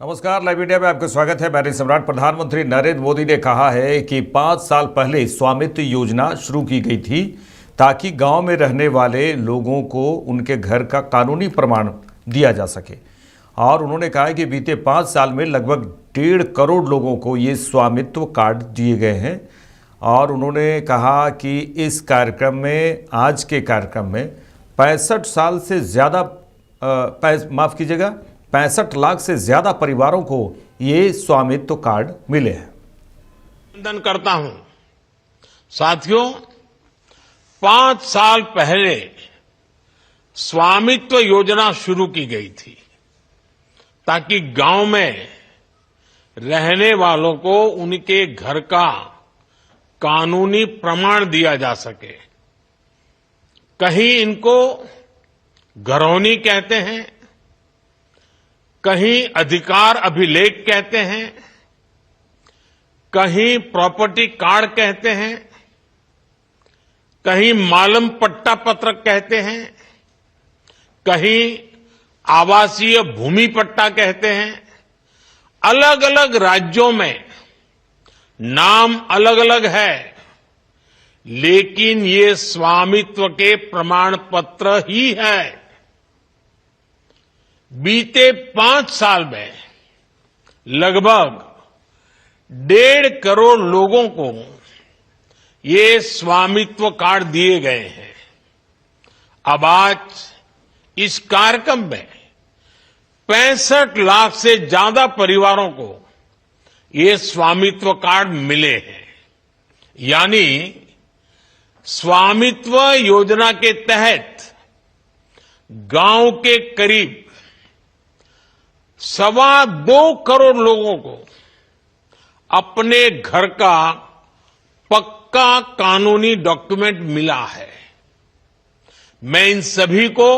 नमस्कार, live India में आपका स्वागत है। मैं सम्राट। प्रधानमंत्री नरेंद्र मोदी ने कहा है कि 5 साल पहले स्वामित्व योजना शुरू की गई थी ताकि गांव में रहने वाले लोगों को उनके घर का कानूनी प्रमाण दिया जा सके। और उन्होंने कहा है कि बीते 5 साल में लगभग 1.5 करोड़ लोगों को ये स्वामित्व कार्ड दिए गए हैं। और उन्होंने कहा कि इस कार्यक्रम में, आज के कार्यक्रम में 65 साल से ज़्यादा 65 लाख से ज्यादा परिवारों को ये स्वामित्व कार्ड मिले हैं। अभिनंदन करता हूं। साथियों, 5 साल पहले स्वामित्व योजना शुरू की गई थी ताकि गांव में रहने वालों को उनके घर का कानूनी प्रमाण दिया जा सके। कहीं इनको घरौनी कहते हैं, कहीं अधिकार अभिलेख कहते हैं, कहीं प्रॉपर्टी कार्ड कहते हैं, कहीं मालम पट्टा पत्रक कहते हैं, कहीं आवासीय भूमि पट्टा कहते हैं। अलग अलग राज्यों में नाम अलग अलग है, लेकिन ये स्वामित्व के प्रमाण पत्र ही है। बीते 5 साल में लगभग 1.5 करोड़ लोगों को ये स्वामित्व कार्ड दिए गए हैं। अब आज इस कार्यक्रम में 65 लाख से ज्यादा परिवारों को ये स्वामित्व कार्ड मिले हैं। यानी स्वामित्व योजना के तहत गांव के करीब 2.25 करोड़ लोगों को अपने घर का पक्का कानूनी डॉक्यूमेंट मिला है। मैं इन सभी को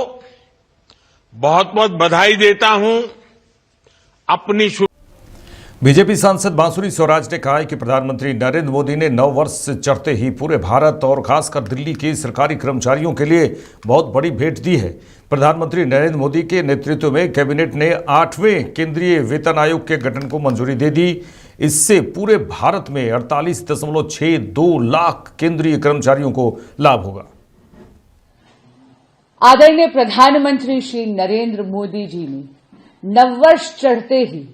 बहुत बहुत बधाई देता हूं। अपनी बीजेपी सांसद बांसुरी स्वराज ने कहा है कि प्रधानमंत्री नरेंद्र मोदी ने 9 वर्ष चढ़ते ही पूरे भारत और खासकर दिल्ली के सरकारी कर्मचारियों के लिए बहुत बड़ी भेंट दी है। प्रधानमंत्री नरेंद्र मोदी के नेतृत्व में कैबिनेट ने 8वें केंद्रीय वेतन आयोग के गठन को मंजूरी दे दी। इससे पूरे भारत में 48.62 लाख केंद्रीय कर्मचारियों को लाभ होगा। आदरणीय प्रधानमंत्री श्री नरेंद्र मोदी जी ने नववर्ष चढ़ते ही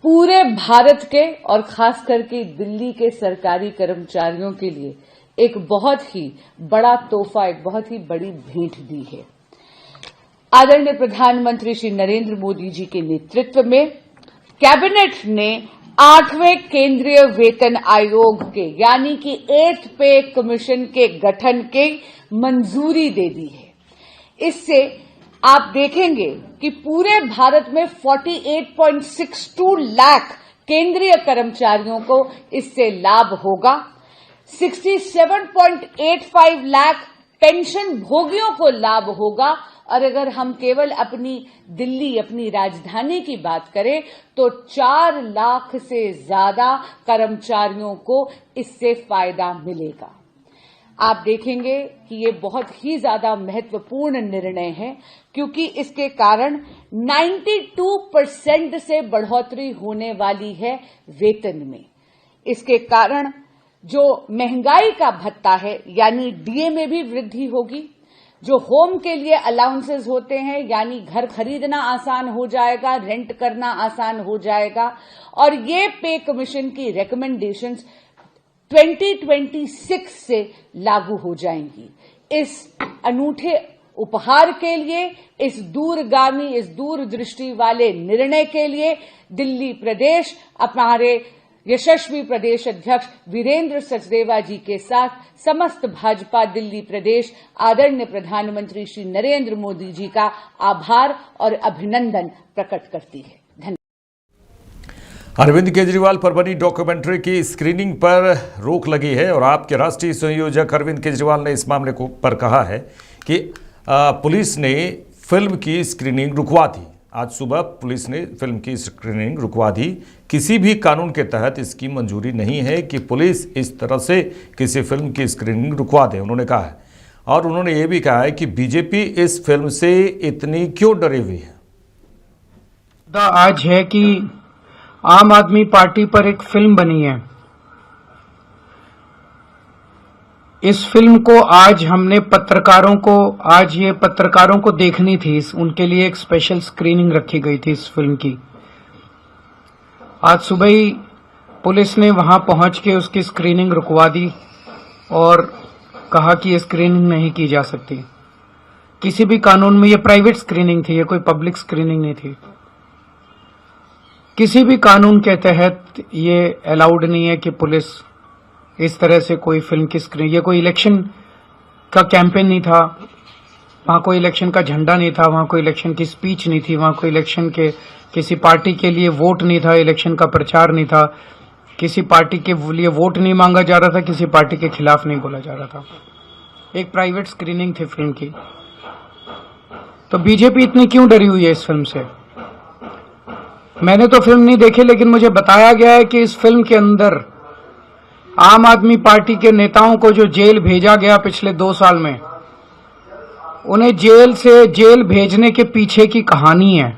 पूरे भारत के और खास करके दिल्ली के सरकारी कर्मचारियों के लिए एक बहुत ही बड़ा तोहफा, एक बहुत ही बड़ी भेंट दी है। आदरणीय प्रधानमंत्री श्री नरेंद्र मोदी जी के नेतृत्व में कैबिनेट ने 8वें केंद्रीय वेतन आयोग के यानी कि 8th पे कमीशन के गठन के मंजूरी दे दी है। इससे आप देखेंगे कि पूरे भारत में 48.62 लाख केंद्रीय कर्मचारियों को इससे लाभ होगा। 67.85 लाख पेंशन भोगियों को लाभ होगा। और अगर हम केवल अपनी दिल्ली, अपनी राजधानी की बात करें तो 4 लाख से ज्यादा कर्मचारियों को इससे फायदा मिलेगा। आप देखेंगे कि ये बहुत ही ज्यादा महत्वपूर्ण निर्णय है क्योंकि इसके कारण 92% से बढ़ोतरी होने वाली है वेतन में। इसके कारण जो महंगाई का भत्ता है यानी डीए में भी वृद्धि होगी। जो होम के लिए अलाउंसेस होते हैं यानी घर खरीदना आसान हो जाएगा, रेंट करना आसान हो जाएगा। और ये पे कमीशन की रिकमेंडेशंस 2026 से लागू हो जाएंगी। इस अनूठे उपहार के लिए, इस दूरगामी, इस दूरदृष्टि वाले निर्णय के लिए दिल्ली प्रदेश हमारे यशस्वी प्रदेश अध्यक्ष वीरेंद्र सचदेवा जी के साथ समस्त भाजपा दिल्ली प्रदेश आदरणीय प्रधानमंत्री श्री नरेंद्र मोदी जी का आभार और अभिनंदन प्रकट करती है। अरविंद केजरीवाल पर बनी डॉक्यूमेंट्री की स्क्रीनिंग पर रोक लगी है और आपके राष्ट्रीय संयोजक अरविंद केजरीवाल ने इस मामले पर कहा है कि पुलिस ने फिल्म की स्क्रीनिंग रुकवा दी। आज सुबह पुलिस ने फिल्म की स्क्रीनिंग रुकवा दी। किसी भी कानून के तहत इसकी मंजूरी नहीं है कि पुलिस इस तरह से किसी फिल्म की स्क्रीनिंग रुकवा दे, उन्होंने कहा है। और उन्होंने ये भी कहा है कि बीजेपी इस फिल्म से इतनी क्यों डरी हुई है। मुद्दा आज है कि आम आदमी पार्टी पर एक फिल्म बनी है। इस फिल्म को आज हमने पत्रकारों को देखनी थी। उनके लिए एक स्पेशल स्क्रीनिंग रखी गई थी इस फिल्म की। आज सुबह ही पुलिस ने वहां पहुंच के उसकी स्क्रीनिंग रुकवा दी और कहा कि ये स्क्रीनिंग नहीं की जा सकती। किसी भी कानून में ये प्राइवेट स्क्रीनिंग थी, ये कोई पब्लिक स्क्रीनिंग नहीं थी। किसी भी कानून के तहत ये अलाउड नहीं है कि पुलिस इस तरह से कोई फिल्म की स्क्रीन। ये कोई इलेक्शन का कैंपेन नहीं था, वहां कोई इलेक्शन का झंडा नहीं था, वहां कोई इलेक्शन की स्पीच नहीं थी, वहां कोई इलेक्शन के किसी पार्टी के लिए वोट नहीं था, इलेक्शन का प्रचार नहीं था, किसी पार्टी के लिए वोट नहीं मांगा जा रहा था, किसी पार्टी के खिलाफ नहीं बोला जा रहा था। एक प्राइवेट स्क्रीनिंग थी फिल्म की। तो बीजेपी इतनी क्यों डरी हुई है इस फिल्म से? मैंने तो फिल्म नहीं देखी, लेकिन मुझे बताया गया है कि इस फिल्म के अंदर आम आदमी पार्टी के नेताओं को जो जेल भेजा गया पिछले 2 साल में, उन्हें जेल भेजने के पीछे की कहानी है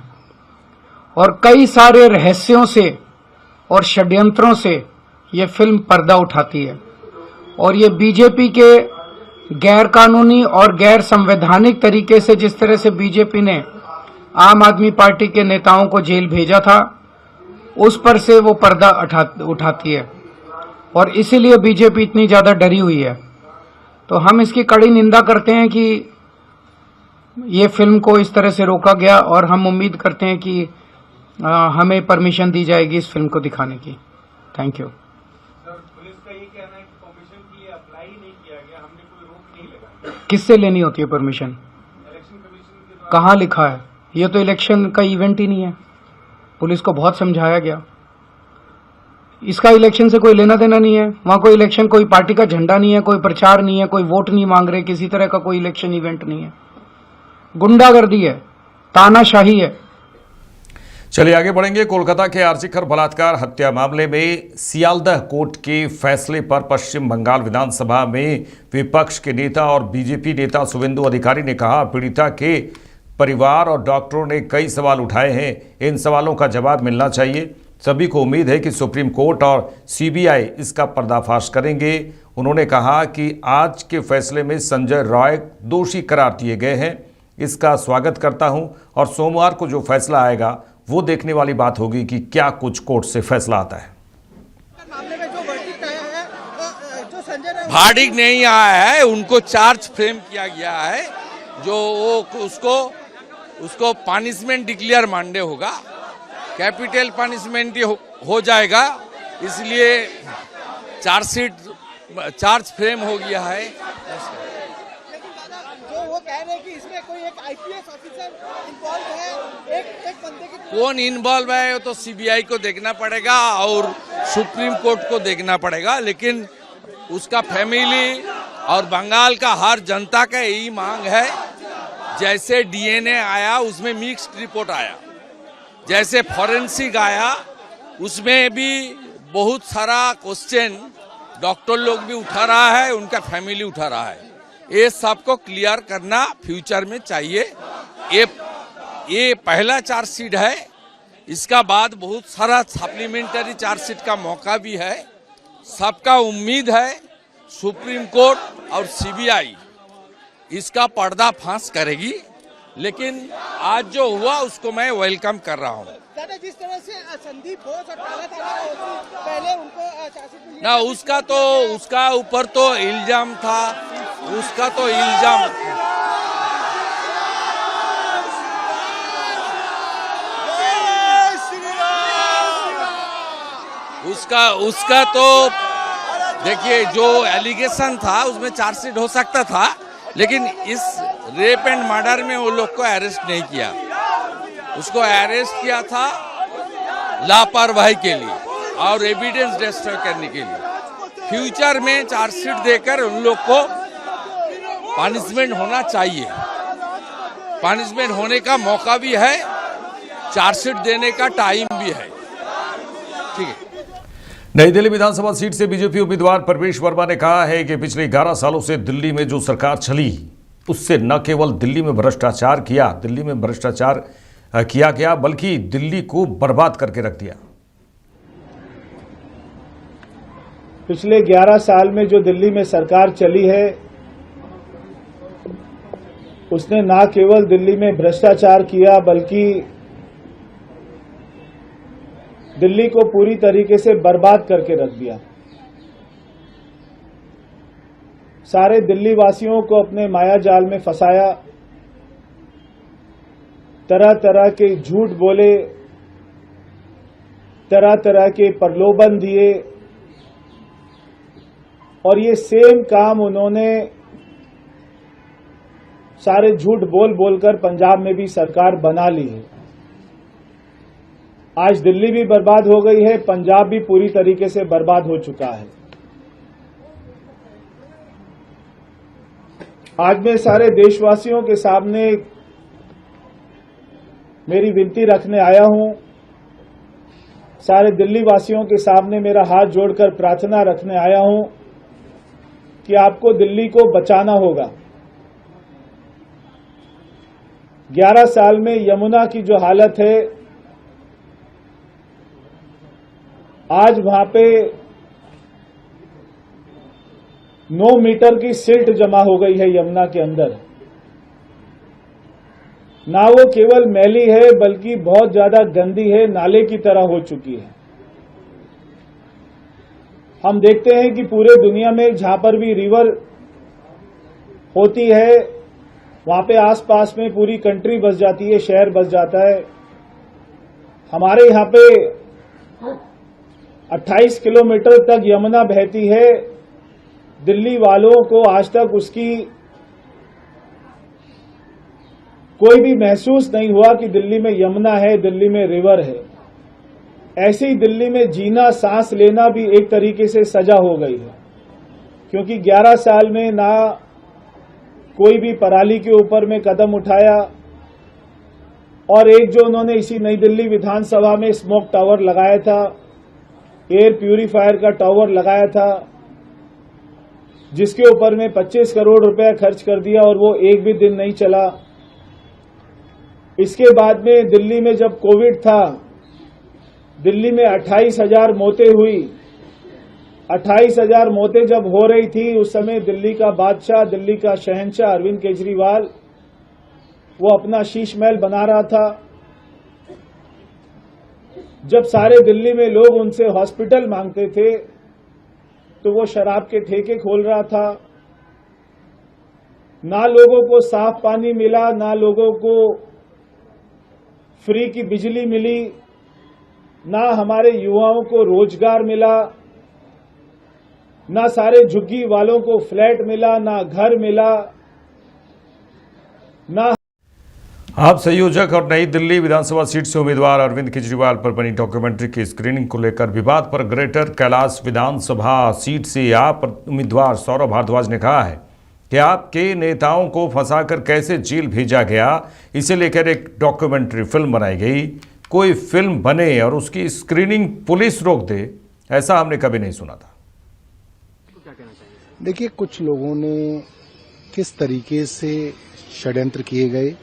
और कई सारे रहस्यों से और षड्यंत्रों से ये फिल्म पर्दा उठाती है। और ये बीजेपी के गैर कानूनी और गैर संवैधानिक तरीके से जिस तरह से बीजेपी ने आम आदमी पार्टी के नेताओं को जेल भेजा था, उस पर से वो पर्दा उठाती है और इसीलिए बीजेपी इतनी ज्यादा डरी हुई है। तो हम इसकी कड़ी निंदा करते हैं कि ये फिल्म को इस तरह से रोका गया और हम उम्मीद करते हैं कि हमें परमिशन दी जाएगी इस फिल्म को दिखाने की। Thank you. पुलिस का ये कहना है कि परमिशन की अप्लाई नहीं किया गया, हमने कोई रोक नहीं लगाई। किससे लेनी होती है परमिशन? इलेक्शन कमीशन के कहाँ लिखा है? ये तो इलेक्शन का इवेंट ही नहीं है। पुलिस को बहुत समझाया गया, इसका इलेक्शन से कोई लेना देना नहीं है। वहां कोई इलेक्शन, कोई पार्टी का झंडा नहीं है, कोई प्रचार नहीं है, कोई वोट नहीं मांग रहे, किसी तरह का कोई इलेक्शन इवेंट नहीं है। गुंडागर्दी है, तानाशाही है। चलिए आगे बढ़ेंगे। कोलकाता के आर्जिकर बलात्कार हत्या मामले में सियालदह कोर्ट के फैसले पर पश्चिम बंगाल विधानसभा में विपक्ष के नेता और बीजेपी नेता शुभेंदु अधिकारी ने कहा, पीड़िता के परिवार और डॉक्टरों ने कई सवाल उठाए हैं, इन सवालों का जवाब मिलना चाहिए। सभी को उम्मीद है कि सुप्रीम कोर्ट और सीबीआई इसका पर्दाफाश करेंगे। उन्होंने कहा कि आज के फैसले में संजय रॉय दोषी करार दिए गए हैं, इसका स्वागत करता हूं और सोमवार को जो फैसला आएगा वो देखने वाली बात होगी कि क्या कुछ कोर्ट से फैसला आता है। भार्डिक्ट नहीं आया है, उनको चार्ज फ्रेम किया गया है, जो वो उसको पनिशमेंट डिक्लेयर मानने होगा, कैपिटल पनिशमेंट हो जाएगा, इसलिए चार्ज फ्रेम हो गया है। जो वो कह रहे हैं कि इसमें कोई एक आईपीएस ऑफिसर इन्वॉल्व है, एक बंदे की कौन इन्वॉल्व है तो सीबीआई को देखना पड़ेगा और सुप्रीम कोर्ट को देखना पड़ेगा, लेकिन उसका फैमिली और बंगाल का हर जनता का यही मांग है। जैसे डीएनए आया उसमें मिक्स्ड रिपोर्ट आया, जैसे फॉरेंसिक आया उसमें भी बहुत सारा क्वेश्चन डॉक्टर लोग भी उठा रहा है, उनका फैमिली उठा रहा है। ये सबको क्लियर करना फ्यूचर में चाहिए। ये पहला चार्जशीट है, इसका बाद बहुत सारा सप्लीमेंटरी चार्जशीट का मौका भी है। सबका उम्मीद है सुप्रीम कोर्ट और सीबीआई इसका पर्दाफाश करेगी, लेकिन आज जो हुआ उसको मैं वेलकम कर रहा हूँ। जिस तरह से संदीप घोष और टाला थाना पहले उनको ना उसका ऊपर तो इल्जाम था, उसका तो इल्जाम उसका तो देखिए, जो एलिगेशन था उसमें चार्जशीट हो सकता था, लेकिन इस रेप एंड मर्डर में वो लोग को अरेस्ट नहीं किया। उसको अरेस्ट किया था लापरवाही के लिए और एविडेंस डिस्ट्रॉय करने के लिए। फ्यूचर में चार्जशीट देकर उन लोग को पनिशमेंट होना चाहिए, पनिशमेंट होने का मौका भी है, चार्जशीट देने का टाइम भी है। ठीक है। नई दिल्ली विधानसभा सीट से बीजेपी उम्मीदवार परवेश वर्मा ने कहा है कि पिछले 11 सालों से दिल्ली में जो सरकार चली उससे न केवल दिल्ली में भ्रष्टाचार किया, दिल्ली में भ्रष्टाचार किया गया, बल्कि दिल्ली को बर्बाद करके रख दिया। पिछले 11 साल में जो दिल्ली में सरकार चली है, उसने ना केवल दिल्ली में भ्रष्टाचार किया, बल्कि दिल्ली को पूरी तरीके से बर्बाद करके रख दिया। सारे दिल्ली वासियों को अपने माया जाल में फंसाया, तरह तरह के झूठ बोले, तरह तरह के प्रलोभन दिए, और ये सेम काम उन्होंने सारे झूठ बोल बोलकर पंजाब में भी सरकार बना ली है। आज दिल्ली भी बर्बाद हो गई है, पंजाब भी पूरी तरीके से बर्बाद हो चुका है। आज मैं सारे देशवासियों के सामने मेरी विनती रखने आया हूं, सारे दिल्ली वासियों के सामने मेरा हाथ जोड़कर प्रार्थना रखने आया हूं कि आपको दिल्ली को बचाना होगा। 11 साल में यमुना की जो हालत है, आज वहां पे 9 मीटर की सिल्ट जमा हो गई है यमुना के अंदर। ना वो केवल मैली है, बल्कि बहुत ज्यादा गंदी है, नाले की तरह हो चुकी है। हम देखते हैं कि पूरे दुनिया में जहां पर भी रिवर होती है, वहां पे आसपास में पूरी कंट्री बस जाती है, शहर बस जाता है। हमारे यहां पे 28 किलोमीटर तक यमुना बहती है। दिल्ली वालों को आज तक उसकी कोई भी महसूस नहीं हुआ कि दिल्ली में यमुना है, दिल्ली में रिवर है। ऐसे ही दिल्ली में जीना, सांस लेना भी एक तरीके से सजा हो गई है, क्योंकि 11 साल में ना कोई भी पराली के ऊपर में कदम उठाया, और एक जो उन्होंने इसी नई दिल्ली विधानसभा में स्मोक टावर लगाया था, एयर प्यूरिफायर का टावर लगाया था, जिसके ऊपर में 25 करोड़ रुपया खर्च कर दिया, और वो एक भी दिन नहीं चला। इसके बाद में दिल्ली में जब कोविड था, दिल्ली में 28,000 मौतें हुई। 28,000 मौतें जब हो रही थी, उस समय दिल्ली का बादशाह, दिल्ली का शहंशाह अरविंद केजरीवाल, वो अपना शीश महल बना रहा था। जब सारे दिल्ली में लोग उनसे हॉस्पिटल मांगते थे, तो वो शराब के ठेके खोल रहा था। ना लोगों को साफ पानी मिला, ना लोगों को फ्री की बिजली मिली, ना हमारे युवाओं को रोजगार मिला, ना सारे झुग्गी वालों को फ्लैट मिला, ना घर मिला, ना। आप संयोजक और नई दिल्ली विधानसभा सीट से उम्मीदवार अरविंद केजरीवाल पर बनी डॉक्यूमेंट्री की स्क्रीनिंग को लेकर विवाद पर ग्रेटर कैलाश विधानसभा सीट से आप उम्मीदवार सौरभ भारद्वाज ने कहा है कि आपके नेताओं को फंसाकर कैसे जेल भेजा गया, इसे लेकर एक डॉक्यूमेंट्री फिल्म बनाई गई। कोई फिल्म बने और उसकी स्क्रीनिंग पुलिस रोक दे, ऐसा हमने कभी नहीं सुना था। देखिए, कुछ लोगों ने किस तरीके से षड्यंत्र किए गए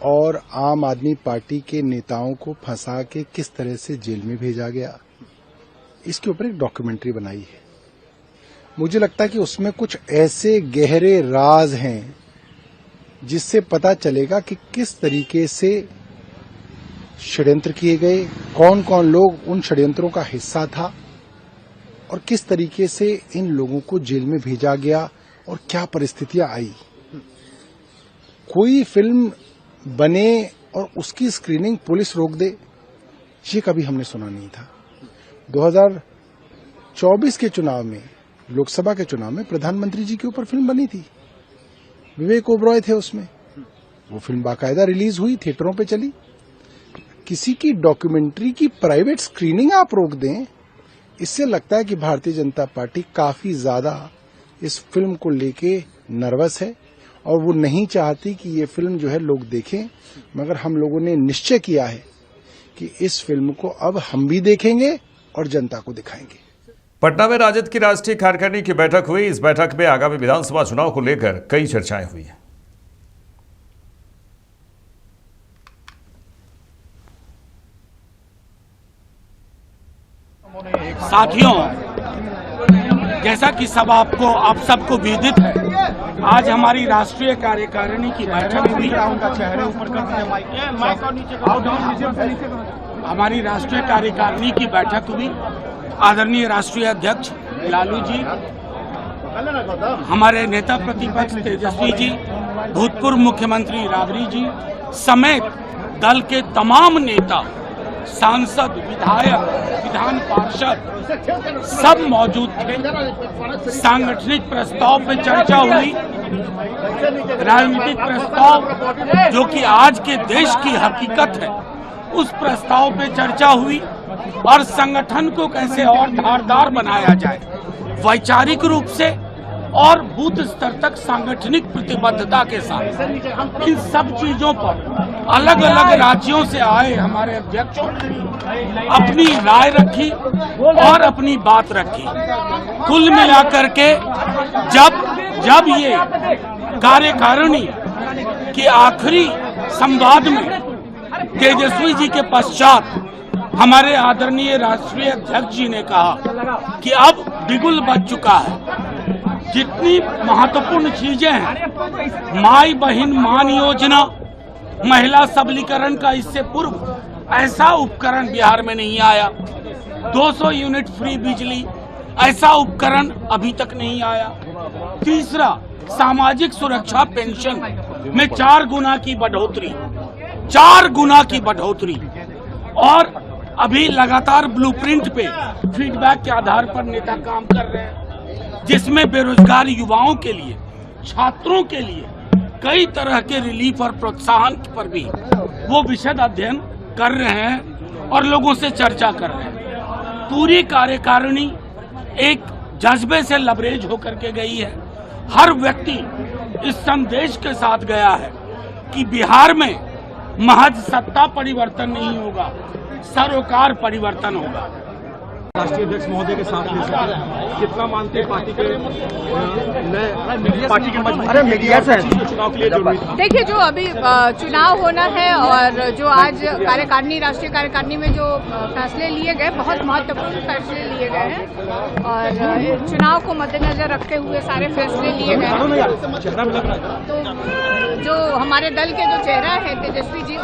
और आम आदमी पार्टी के नेताओं को फंसा के किस तरह से जेल में भेजा गया, इसके ऊपर एक डॉक्यूमेंट्री बनाई है। मुझे लगता है कि उसमें कुछ ऐसे गहरे राज हैं जिससे पता चलेगा कि किस तरीके से षड्यंत्र किए गए, कौन कौन लोग उन षड्यंत्रों का हिस्सा था, और किस तरीके से इन लोगों को जेल में भेजा गया और क्या परिस्थितियां आई। कोई फिल्म बने और उसकी स्क्रीनिंग पुलिस रोक दे, ये कभी हमने सुना नहीं था। 2024 के चुनाव में, लोकसभा के चुनाव में प्रधानमंत्री जी के ऊपर फिल्म बनी थी, विवेक ओबरॉय थे उसमें। वो फिल्म बाकायदा रिलीज हुई, थिएटरों पे चली। किसी की डॉक्यूमेंट्री की प्राइवेट स्क्रीनिंग आप रोक दें, इससे लगता है कि भारतीय जनता पार्टी काफी ज्यादा इस फिल्म को लेके नर्वस है और वो नहीं चाहती कि ये फिल्म जो है लोग देखें। मगर हम लोगों ने निश्चय किया है कि इस फिल्म को अब हम भी देखेंगे और जनता को दिखाएंगे। पटना में राजद की राष्ट्रीय कार्यकारिणी की बैठक हुई। इस बैठक में आगामी विधानसभा चुनाव को लेकर कई चर्चाएं हुई हैं। साथियों, जैसा कि आप सबको विदित है, आज हमारी राष्ट्रीय कार्यकारिणी की बैठक हुई। हमारी राष्ट्रीय कार्यकारिणी की बैठक हुई। आदरणीय राष्ट्रीय अध्यक्ष लालू जी, हमारे नेता प्रतिपक्ष तेजस्वी जी, भूतपूर्व मुख्यमंत्री राबड़ी जी समेत दल के तमाम नेता, सांसद, विधायक, विधान पार्षद सब मौजूद थे। सांगठनिक प्रस्ताव पे चर्चा हुई। राजनीतिक प्रस्ताव जो कि आज के देश की हकीकत है, उस प्रस्ताव पे चर्चा हुई और संगठन को कैसे और धारदार बनाया जाए, वैचारिक रूप से और बूथ स्तर तक सांगठनिक प्रतिबद्धता के साथ। इन सब चीजों पर अलग अलग राज्यों से आए हमारे अध्यक्षों ने अपनी राय रखी और अपनी बात रखी। कुल मिलाकर के जब ये कार्यकारिणी के आखिरी संवाद में तेजस्वी जी के पश्चात हमारे आदरणीय राष्ट्रीय अध्यक्ष जी ने कहा कि अब बिगुल बज चुका है। जितनी महत्वपूर्ण चीजें हैं, माई बहन मान योजना, महिला सबलीकरण का इससे पूर्व ऐसा उपकरण बिहार में नहीं आया। 200 यूनिट फ्री बिजली, ऐसा उपकरण अभी तक नहीं आया। तीसरा, सामाजिक सुरक्षा पेंशन में 4 गुना की बढ़ोतरी, 4 गुना की बढ़ोतरी। और अभी लगातार ब्लूप्रिंट पे फीडबैक के आधार पर नेता काम कर रहे हैं, जिसमें बेरोजगार युवाओं के लिए, छात्रों के लिए कई तरह के रिलीफ और प्रोत्साहन पर भी वो विशद अध्ययन कर रहे हैं और लोगों से चर्चा कर रहे हैं। पूरी कार्यकारिणी एक जज्बे से लबरेज होकर के गई है। हर व्यक्ति इस संदेश के साथ गया है कि बिहार में महज सत्ता परिवर्तन नहीं होगा, सरोकार परिवर्तन होगा। राष्ट्रीय अध्यक्ष महोदय के साथ कितना मानते हैं पार्टी के चुनाव के लिए जरूरी था? देखिए, जो अभी चुनाव होना है और जो आज कार्यकारिणी, राष्ट्रीय कार्यकारिणी में जो फैसले लिए गए, बहुत महत्वपूर्ण फैसले लिए गए हैं और चुनाव को मद्देनजर रखते हुए सारे फैसले लिए गए हैं। तो जो हमारे दल के जो चेहरा है तेजस्वी जी,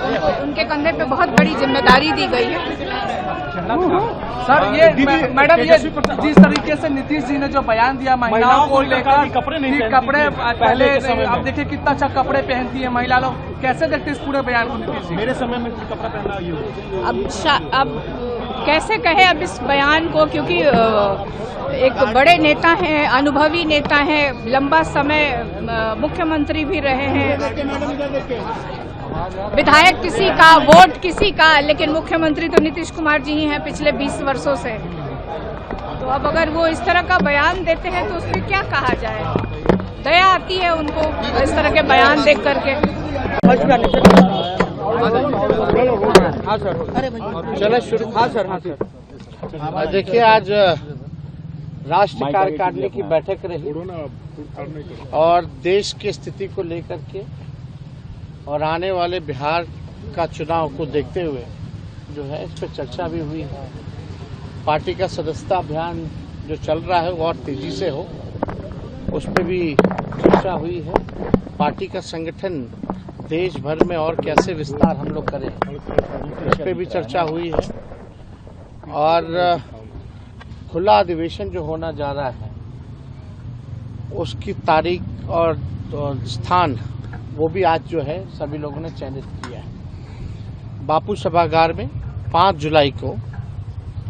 उनके कंधे पे बहुत बड़ी जिम्मेदारी दी गई है। सर, ये मैडम, ये जिस तरीके से नीतीश जी ने जो बयान दिया महिलाओं को लेकर, कपड़े पहले अब देखिए कितना अच्छा कपड़े पहनती है महिला लोग, कैसे देखते इस पूरे बयान को नीतीश जी? मेरे समय में कपड़ा पहनना ये अब कैसे कहे अब इस बयान को, क्योंकि एक बड़े नेता हैं, अनुभवी नेता हैं, लंबा समय मुख्यमंत्री भी रहे हैं, विधायक किसी का, वोट किसी का, लेकिन मुख्यमंत्री तो नीतीश कुमार जी ही हैं पिछले 20 वर्षों से। तो अब अगर वो इस तरह का बयान देते हैं तो उसमें क्या कहा जाए? दया आती है उनको इस तरह के बयान देख करके। देखिए, आज राष्ट्रीय कार्यकारिणी की बैठक रही और देश की स्थिति को लेकर के और आने वाले बिहार का चुनाव को देखते हुए जो है इस पर चर्चा भी हुई है। पार्टी का सदस्यता अभियान जो चल रहा है वो और तेजी से हो, उस पर भी चर्चा हुई है। पार्टी का संगठन देश भर में और कैसे विस्तार हम लोग करें, इस पर भी चर्चा हुई है। और खुला अधिवेशन जो होना जा रहा है उसकी तारीख और स्थान वो भी आज जो है सभी लोगों ने चयनित किया है। बापू सभागार में 5 जुलाई को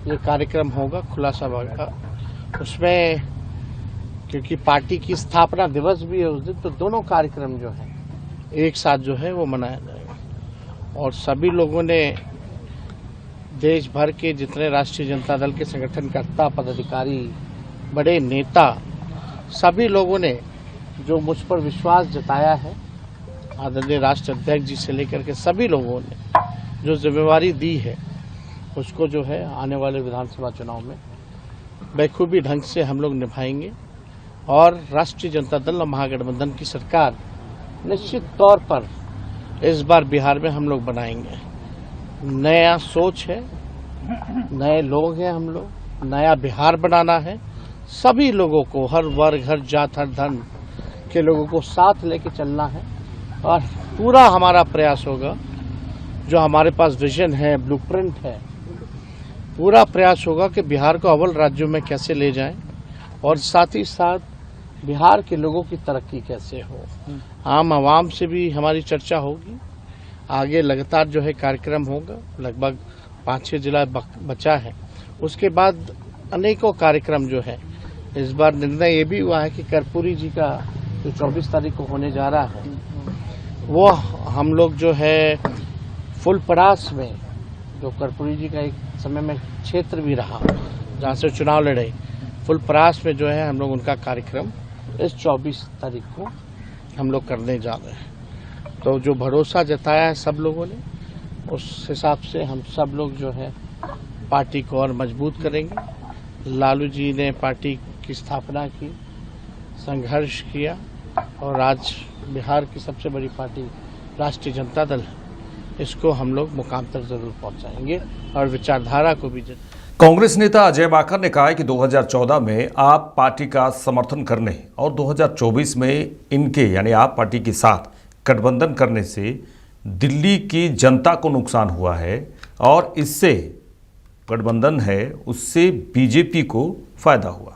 ये कार्यक्रम होगा, खुला सभा का। उसमें क्योंकि पार्टी की स्थापना दिवस भी है उस दिन, तो दोनों कार्यक्रम जो है एक साथ जो है वो मनाया जाएगा। और सभी लोगों ने, देश भर के जितने राष्ट्रीय जनता दल के संगठनकर्ता, पदाधिकारी, बड़े नेता, सभी लोगों ने जो मुझ पर विश्वास जताया है, आदरणीय राष्ट्र अध्यक्ष जी से लेकर के सभी लोगों ने जो जिम्मेवारी दी है, उसको जो है आने वाले विधानसभा चुनाव में बखूबी ढंग से हम लोग निभाएंगे। और राष्ट्रीय जनता दल और महागठबंधन की सरकार निश्चित तौर पर इस बार बिहार में हम लोग बनाएंगे। नया सोच है, नए लोग हैं हम लोग, नया बिहार बनाना है। सभी लोगों को, हर वर्ग, हर जात, हर धर्म के लोगों को साथ लेके चलना है और पूरा हमारा प्रयास होगा, जो हमारे पास विजन है, ब्लूप्रिंट है, पूरा प्रयास होगा कि बिहार को अव्वल राज्यों में कैसे ले जाएं और साथ ही साथ बिहार के लोगों की तरक्की कैसे हो। आम आवाम से भी हमारी चर्चा होगी। आगे लगातार जो है कार्यक्रम होगा, लगभग 5-6 जिला बचा है। उसके बाद अनेकों कार्यक्रम जो है, इस बार निर्णय ये भी हुआ है कि कर्पूरी जी का जो 24 तारीख को होने जा रहा है, वो हम लोग जो है फुलपरास में, जो कर्पूरी जी का एक समय में क्षेत्र भी रहा जहाँ से चुनाव लड़े, फुलपरास में जो है हम लोग उनका कार्यक्रम इस 24 तारीख को हम लोग करने जा रहे हैं। तो जो भरोसा जताया है सब लोगों ने, उस हिसाब से हम सब लोग जो है पार्टी को और मजबूत करेंगे। लालू जी ने पार्टी की स्थापना की, संघर्ष किया और आज बिहार की सबसे बड़ी पार्टी राष्ट्रीय जनता दल है। इसको हम लोग मुकाम तक जरूर पहुंचाएंगे और विचारधारा को भी। कांग्रेस नेता अजय माकन ने कहा है कि 2014 में आप पार्टी का समर्थन करने और 2024 में इनके यानी आप पार्टी के साथ गठबंधन करने से दिल्ली की जनता को नुकसान हुआ है और इससे गठबंधन है उससे बीजेपी को फायदा हुआ।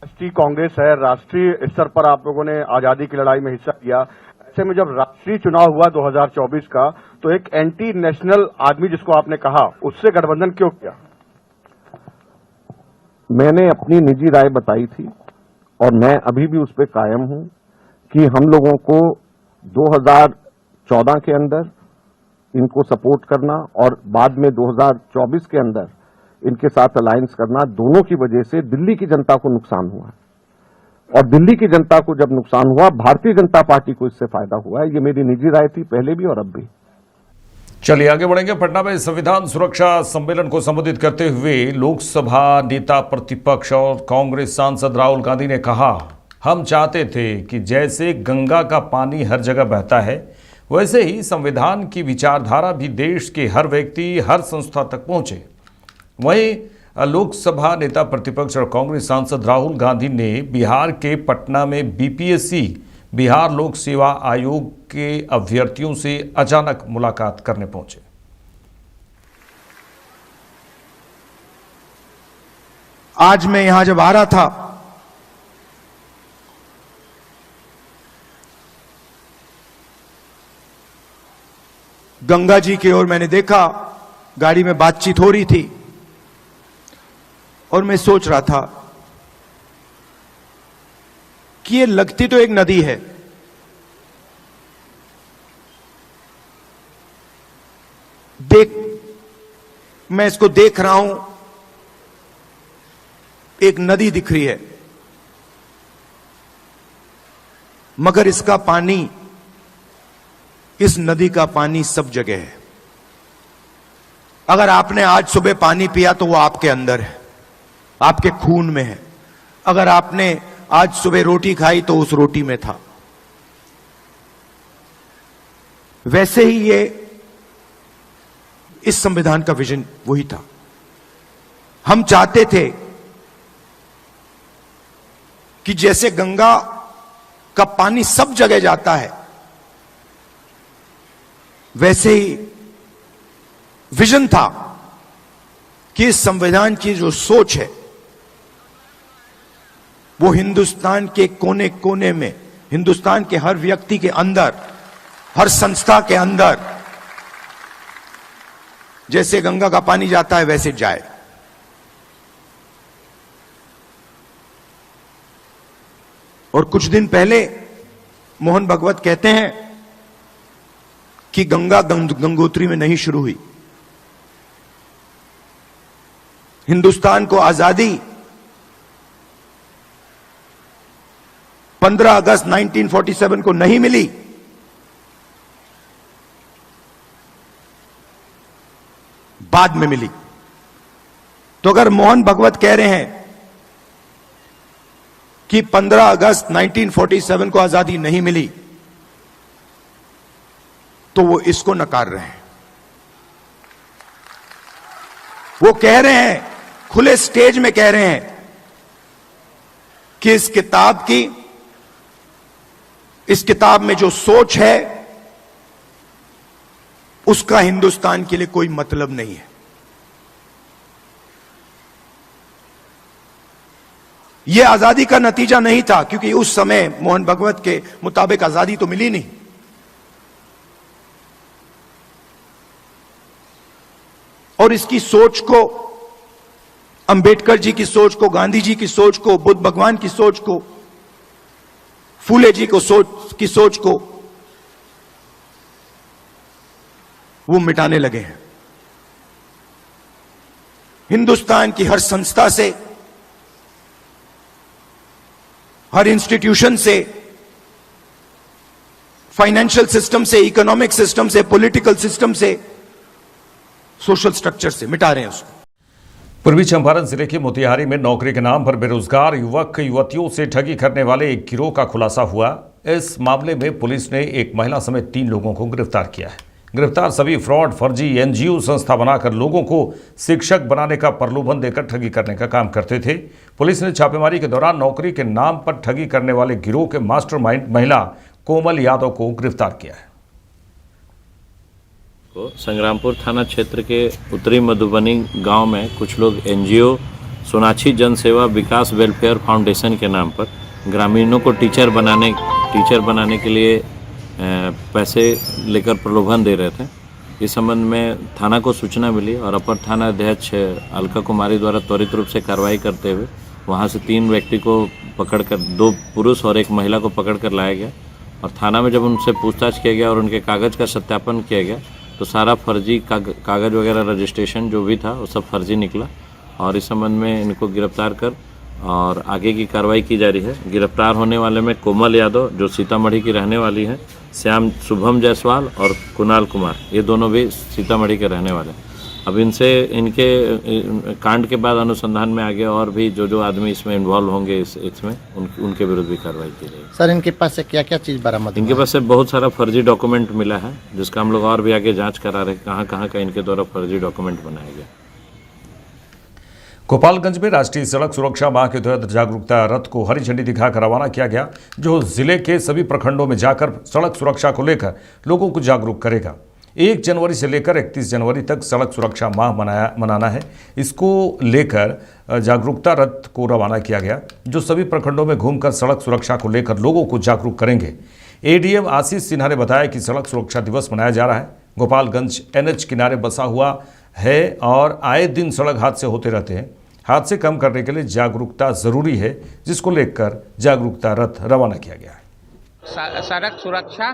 राष्ट्रीय कांग्रेस है, राष्ट्रीय स्तर पर आप लोगों ने आजादी की लड़ाई में हिस्सा लिया। ऐसे में जब राष्ट्रीय चुनाव हुआ 2024 का, तो एक एंटी नेशनल आदमी जिसको आपने कहा, उससे गठबंधन क्यों किया? मैंने अपनी निजी राय बताई थी और मैं अभी भी उस पर कायम हूं कि हम लोगों को 2014 के अंदर इनको सपोर्ट करना और बाद में 2024 के अंदर इनके साथ अलायंस करना, दोनों की वजह से दिल्ली की जनता को नुकसान हुआ है। और दिल्ली की जनता को जब नुकसान हुआ, भारतीय जनता पार्टी को इससे फायदा हुआ है। ये मेरी निजी राय थी पहले भी और अब भी। चलिए आगे बढ़ेंगे। पटना में संविधान सुरक्षा सम्मेलन को संबोधित करते हुए लोकसभा नेता प्रतिपक्ष और कांग्रेस सांसद राहुल गांधी ने कहा, हम चाहते थे कि जैसे गंगा का पानी हर जगह बहता है, वैसे ही संविधान की विचारधारा भी देश के हर व्यक्ति, हर संस्था तक पहुंचे। वहीं लोकसभा नेता प्रतिपक्ष और कांग्रेस सांसद राहुल गांधी ने बिहार के पटना में बीपीएससी बिहार लोक सेवा आयोग के अभ्यर्थियों से अचानक मुलाकात करने पहुंचे। आज मैं यहां जब आ रहा था, गंगा जी की ओर मैंने देखा, गाड़ी में बातचीत हो रही थी और मैं सोच रहा था कि ये लगती तो एक नदी है, मैं इसको देख रहा हूं, एक नदी दिख रही है, मगर इसका पानी, इस नदी का पानी सब जगह है। अगर आपने आज सुबह पानी पिया तो वो आपके अंदर है, आपके खून में है। अगर आपने आज सुबह रोटी खाई तो उस रोटी में था। वैसे ही ये इस संविधान का विजन वही था। हम चाहते थे कि जैसे गंगा का पानी सब जगह जाता है, वैसे ही विजन था कि इस संविधान की जो सोच है वो हिंदुस्तान के कोने कोने में, हिंदुस्तान के हर व्यक्ति के अंदर, हर संस्था के अंदर जैसे गंगा का पानी जाता है वैसे जाए। और कुछ दिन पहले मोहन भागवत कहते हैं कि गंगा गंगोत्री में नहीं शुरू हुई। हिंदुस्तान को आजादी 15 अगस्त 1947 को नहीं मिली, बाद में मिली। तो अगर मोहन भागवत कह रहे हैं कि 15 अगस्त 1947 को आजादी नहीं मिली, तो वो इसको नकार रहे हैं। वो कह रहे हैं खुले स्टेज में कह रहे हैं कि इस किताब में जो सोच है उसका हिंदुस्तान के लिए कोई मतलब नहीं है। यह आजादी का नतीजा नहीं था, क्योंकि उस समय मोहन भगवत के मुताबिक आजादी तो मिली नहीं। और इसकी सोच को, अंबेडकर जी की सोच को, गांधी जी की सोच को, बुद्ध भगवान की सोच को, फूले जी की सोच को वो मिटाने लगे हैं। हिंदुस्तान की हर संस्था से, हर इंस्टीट्यूशन से, फाइनेंशियल सिस्टम से, इकोनॉमिक सिस्टम से, पॉलिटिकल सिस्टम से, सोशल स्ट्रक्चर से मिटा रहे हैं उसको। पूर्वी चंपारण जिले के मोतिहारी में नौकरी के नाम पर बेरोजगार युवक युवतियों से ठगी करने वाले एक गिरोह का खुलासा हुआ। इस मामले में पुलिस ने एक महिला समेत 3 लोगों को गिरफ्तार किया है। गिरफ्तार सभी फ्रॉड, फर्जी एनजीओ संस्था बनाकर लोगों को शिक्षक बनाने का प्रलोभन देकर ठगी करने का काम करते थे। पुलिस ने छापेमारी के दौरान नौकरी के नाम पर ठगी करने वाले गिरोह के मास्टरमाइंड महिला कोमल यादव को गिरफ्तार किया है। संग्रामपुर थाना क्षेत्र के उत्तरी मधुबनी गांव में कुछ लोग एनजीओ सोनाक्षी जन सेवा विकास वेलफेयर फाउंडेशन के नाम पर ग्रामीणों को टीचर बनाने के लिए पैसे लेकर प्रलोभन दे रहे थे। इस संबंध में थाना को सूचना मिली और अपर थाना अध्यक्ष अलका कुमारी द्वारा त्वरित रूप से कार्रवाई करते हुए वहां से 3 व्यक्ति को पकड़कर, 2 पुरुष और 1 महिला को पकड़कर लाया गया। और थाना में जब उनसे पूछताछ किया गया और उनके कागज का सत्यापन किया गया तो सारा फर्जी कागज वगैरह रजिस्ट्रेशन जो भी था वो सब फर्जी निकला। और इस संबंध में इनको गिरफ्तार कर और आगे की कार्रवाई की जा रही है। गिरफ्तार होने वाले में कोमल यादव जो सीतामढ़ी की रहने वाली है, श्याम शुभम जायसवाल और कुणाल कुमार, ये दोनों भी सीतामढ़ी के रहने वाले हैं। अब इनके कांड के बाद अनुसंधान में आगे और भी जो आदमी इसमें इन्वॉल्व होंगे इसमें उनके विरुद्ध भी कार्रवाई की जाएगी। सर, इनके पास से क्या क्या चीज़ बरामद? इनके पास से बहुत सारा फर्जी डॉक्यूमेंट मिला है, जिसका हम लोग और भी आगे जांच करा रहे हैं कहाँ का इनके द्वारा फर्जी डॉक्यूमेंट बनाया गया। गोपालगंज में राष्ट्रीय सड़क सुरक्षा माह के तहत जागरूकता रथ को हरी झंडी दिखाकर रवाना किया गया, जो जिले के सभी प्रखंडों में जाकर सड़क सुरक्षा को लेकर लोगों को जागरूक करेगा। 1 जनवरी से लेकर 31 जनवरी तक सड़क सुरक्षा माह मनाना है। इसको लेकर जागरूकता रथ को रवाना किया गया, जो सभी प्रखंडों में घूमकर सड़क सुरक्षा को लेकर लोगों को जागरूक करेंगे। एडीएम आशीष सिन्हा ने बताया कि सड़क सुरक्षा दिवस मनाया जा रहा है। गोपालगंज एनएच किनारे बसा हुआ है और आए दिन सड़क हादसे होते रहते हैं। हादसे कम करने के लिए जागरूकता जरूरी है, जिसको लेकर जागरूकता रथ रवाना किया गया है। सड़क सुरक्षा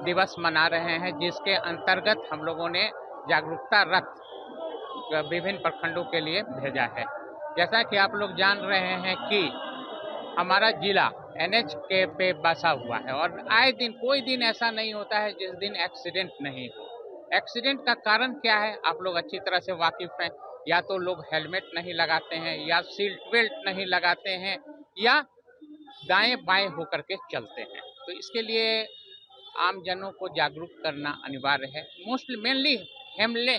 दिवस मना रहे हैं, जिसके अंतर्गत हम लोगों ने जागरूकता रथ विभिन्न प्रखंडों के लिए भेजा है। जैसा कि आप लोग जान रहे हैं कि हमारा जिला एनएच के पे बसा हुआ है और आए दिन कोई दिन ऐसा नहीं होता है जिस दिन एक्सीडेंट नहीं हो। एक्सीडेंट का कारण क्या है आप लोग अच्छी तरह से वाकिफ हैं। या तो लोग हेलमेट नहीं लगाते हैं, या सीट बेल्ट नहीं लगाते हैं, या दाएं बाएं होकर के चलते हैं। तो इसके लिए आम जनों को जागरूक करना अनिवार्य है। मेनली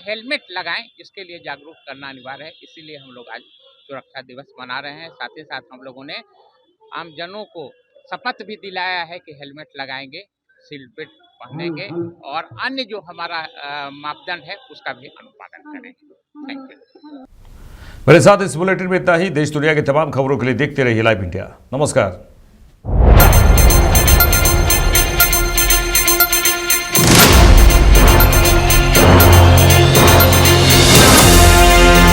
हेलमेट लगाएं, इसके लिए जागरूक करना अनिवार्य है। इसीलिए हम लोग आज सुरक्षा दिवस मना रहे हैं। साथ ही साथ हम लोगों ने आम जनों को शपथ भी दिलाया है कि हेलमेट लगाएंगे, सीट बेल्ट पहनेंगे और अन्य जो हमारा मापदंड है उसका भी अनुपालन करेंगे। Thank you. मेरे साथ इस बुलेटिन में इतना ही। देश दुनिया की तमाम खबरों के लिए देखते रहिए लाइव इंडिया। नमस्कार।